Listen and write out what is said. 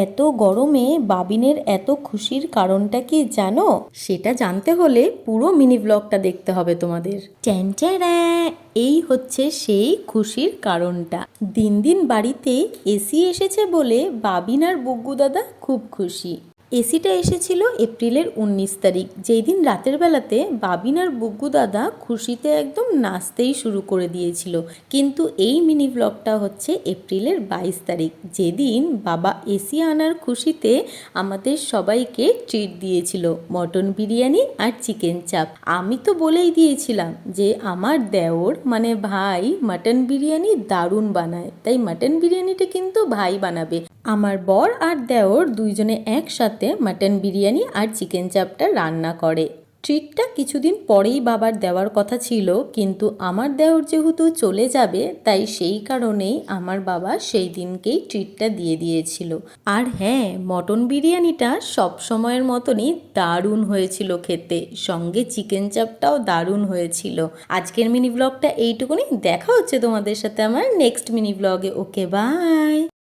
এত গরমে বাবিনের এত খুশির কারণটা কি জানো? সেটা জানতে হলে পুরো মিনি ব্লগটা দেখতে হবে তোমাদের। ট্যানট্যাড়া, এই হচ্ছে সেই খুশির কারণটা। দিন দিন বাড়িতে এসি এসেছে বলে বাবিন আর বুগ্গু দাদা খুব খুশি। এসিটা এসেছিল এপ্রিলের 19 তারিখ, যেই দিন রাতের বেলাতে বাবিন আর বুগ্গু দাদা খুশিতে একদম নাচতেই শুরু করে দিয়েছিল। কিন্তু এই মিনি ব্লগটা হচ্ছে এপ্রিলের 22 তারিখ, যেদিন বাবা এসি আনার খুশিতে আমাদের সবাইকে ট্রিট দিয়েছিল মটন বিরিয়ানি আর চিকেন চাপ। আমি তো বলেই দিয়েছিলাম যে আমার দেওর মানে ভাই মটন বিরিয়ানি দারুণ বানায়, তাই মটন বিরিয়ানিটা কিন্তু ভাই বানাবে। আমার বর আর দেওর দুইজনে একসাথে মটন বিরিয়ানি আর চিকেন চাপটা রান্না করে। ট্রিটটা কিছুদিন পরেই বাবার দেওয়ার কথা ছিল, কিন্তু আমার দেওর যেহেতু চলে যাবে তাই সেই কারণেই আমার বাবা সেই দিনকেই ট্রিটটা দিয়ে দিয়েছিল। আর হ্যাঁ, মটন বিরিয়ানিটা সব সময়ের মতনই দারুণ হয়েছিল খেতে, সঙ্গে চিকেন চাপটাও দারুণ হয়েছিল। আজকের মিনি ব্লগটা এইটুকুনি, দেখা হচ্ছে তোমাদের সাথে আমার নেক্সট মিনি ব্লগে। ওকে, বাই।